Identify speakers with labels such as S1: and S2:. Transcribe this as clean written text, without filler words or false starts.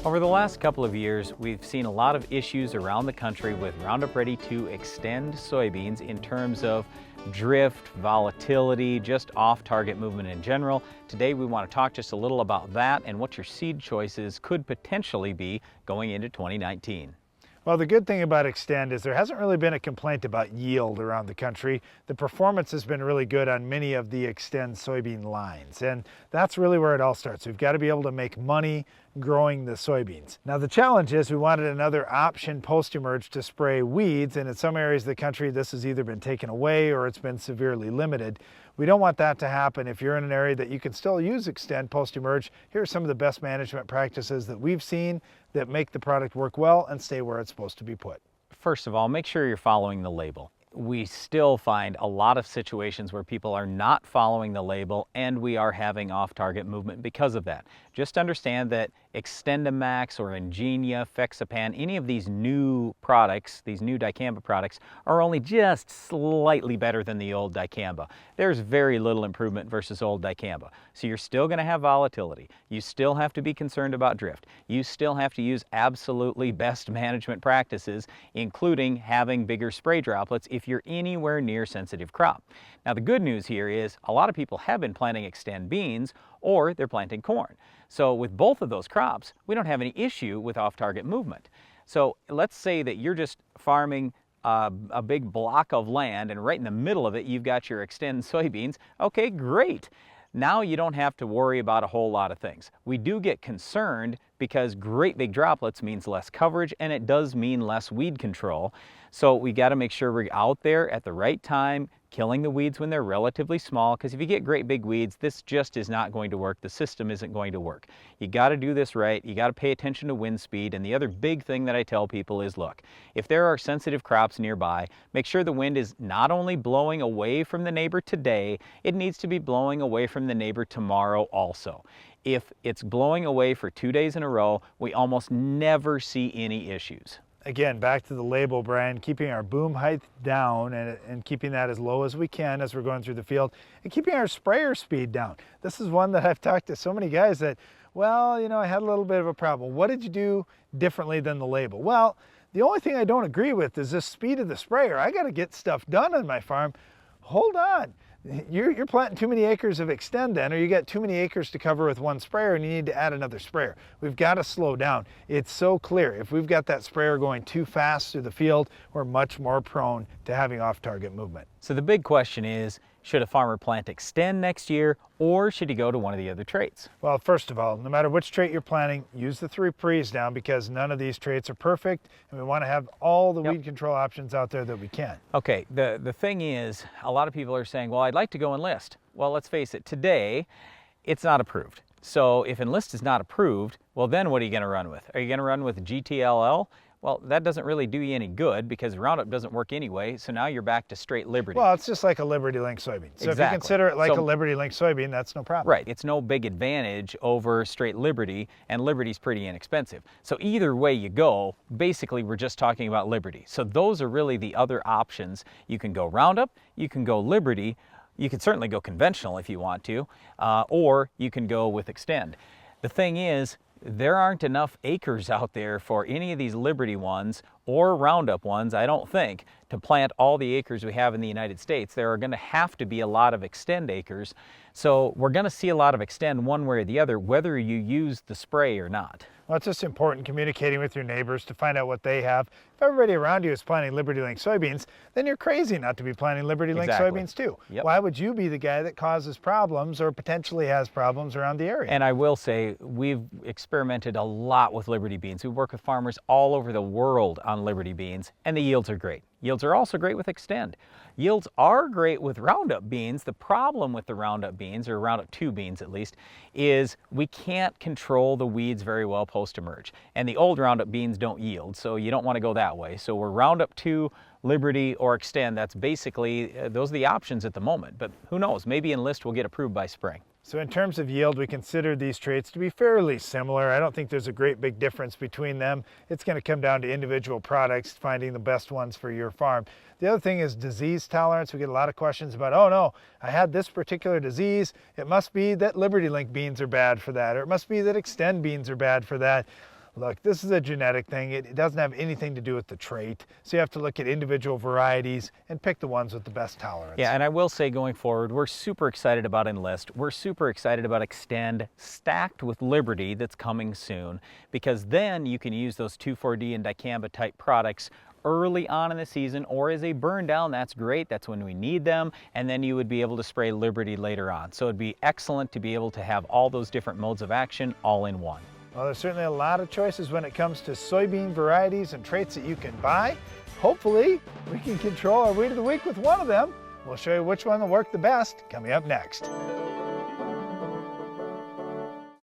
S1: Over the last couple of years, we've seen a lot of issues around the country with Roundup Ready to Xtend soybeans in terms of drift, volatility, just off-target movement in general. Today we want to talk just a little about that and what your seed choices could potentially be going into 2019.
S2: Well, the good thing about Xtend is there hasn't really been a complaint about yield around the country. The performance has been really good on many of the Xtend soybean lines, and that's really where it all starts. We've got to be able to make money growing the soybeans. Now the challenge is we wanted another option post-emerge to spray weeds, and in some areas of the country this has either been taken away or it's been severely limited. We don't want that to happen. If you're in an area that you can still use Xtend post-emerge, here are some of the best management practices that we've seen that make the product work well and stay where it's supposed to be put.
S1: First of all, make sure you're following the label. We still find a lot of situations where people are not following the label and we are having off-target movement because of that. Just understand that XtendiMax or Ingenia, Fexapan, any of these new products, these new dicamba products, are only just slightly better than the old dicamba. There's very little improvement versus old dicamba. So you're still going to have volatility. You still have to be concerned about drift. You still have to use absolutely best management practices, including having bigger spray droplets if you're anywhere near sensitive crop. Now the good news here is a lot of people have been planting Xtend beans or they're planting corn. So with both of those crops, we don't have any issue with off-target movement. So let's say that you're just farming a big block of land and right in the middle of it you've got your Xtend soybeans. Okay, great. Now you don't have to worry about a whole lot of things. We do get concerned because great big droplets means less coverage and it does mean less weed control. So we got to make sure we're out there at the right time, killing the weeds when they're relatively small, because if you get great big weeds, this just is not going to work. The system isn't going to work. You got to do this right. You got to pay attention to wind speed. And the other big thing that I tell people is, look, if there are sensitive crops nearby, make sure the wind is not only blowing away from the neighbor today, it needs to be blowing away from the neighbor tomorrow also. If it's blowing away for 2 days in a row, we almost never see any issues.
S2: Again, back to the label, Brian, keeping our boom height down and keeping that as low as we can as we're going through the field, and keeping our sprayer speed down. This is one that I've talked to so many guys that, well, you know, I had a little bit of a problem. What did you do differently than the label? Well, the only thing I don't agree with is the speed of the sprayer. I got to get stuff done on my farm. Hold on. You're planting too many acres of Xtend then, or you got too many acres to cover with one sprayer and you need to add another sprayer. We've got to slow down. It's so clear. If we've got that sprayer going too fast through the field, we're much more prone to having off-target movement.
S1: So the big question is, should a farmer plant Xtend next year, or should he go to one of the other traits?
S2: Well, first of all, no matter which trait you're planting, use the 3 pre's down, because none of these traits are perfect, and we want to have all the weed control options out there that we can.
S1: Okay, the thing is, a lot of people are saying, well, I'd like to go Enlist. Well, let's face it, today, it's not approved. So if Enlist is not approved, well, then what are you going to run with? Are you going to run with GTLL? Well, that doesn't really do you any good because Roundup doesn't work anyway, so now you're back to straight Liberty.
S2: Well, it's just like a Liberty Link soybean. So if you consider it like a Liberty Link soybean, that's no problem.
S1: Right, it's no big advantage over straight Liberty, and Liberty's pretty inexpensive. So either way you go, basically we're just talking about Liberty. So those are really the other options. You can go Roundup, you can go Liberty, you can certainly go conventional if you want to, or you can go with Xtend. The thing is, there aren't enough acres out there for any of these Liberty ones or Roundup ones, I don't think, to plant all the acres we have in the United States. There are going to have to be a lot of Xtend acres. So we're going to see a lot of Xtend one way or the other, whether you use the spray or not.
S2: Well, it's just important communicating with your neighbors to find out what they have. If everybody around you is planting Liberty Link soybeans, then you're crazy not to be planting Liberty Link soybeans too.
S1: Yep.
S2: Why would you be the guy that causes problems or potentially has problems around the area?
S1: And I will say, we've experimented a lot with Liberty beans. We work with farmers all over the world on Liberty beans, and the yields are great. Yields are also great with Xtend. Yields are great with Roundup beans. The problem with the Roundup beans, or Roundup 2 beans at least, is we can't control the weeds very well post-emerge. And the old Roundup beans don't yield, so you don't want to go that way. So we're Roundup 2, Liberty, or Xtend. That's basically, those are the options at the moment. But who knows, maybe Enlist will get approved by spring.
S2: So in terms of yield, we consider these traits to be fairly similar. I don't think there's a great big difference between them. It's going to come down to individual products, finding the best ones for your farm. The other thing is disease tolerance. We get a lot of questions about, oh no, I had this particular disease. It must be that Liberty Link beans are bad for that, or it must be that Xtend beans are bad for that. Look, this is a genetic thing. It doesn't have anything to do with the trait. So you have to look at individual varieties and pick the ones with the best tolerance.
S1: Yeah, and I will say going forward, we're super excited about Enlist. We're super excited about Xtend stacked with Liberty that's coming soon, because then you can use those 2,4-D and dicamba type products early on in the season, or as a burn down. That's great, that's when we need them, and then you would be able to spray Liberty later on. So it'd be excellent to be able to have all those different modes of action all in one.
S2: Well, there's certainly a lot of choices when it comes to soybean varieties and traits that you can buy. Hopefully, we can control our weed of the week with one of them. We'll show you which one will work the best coming up next.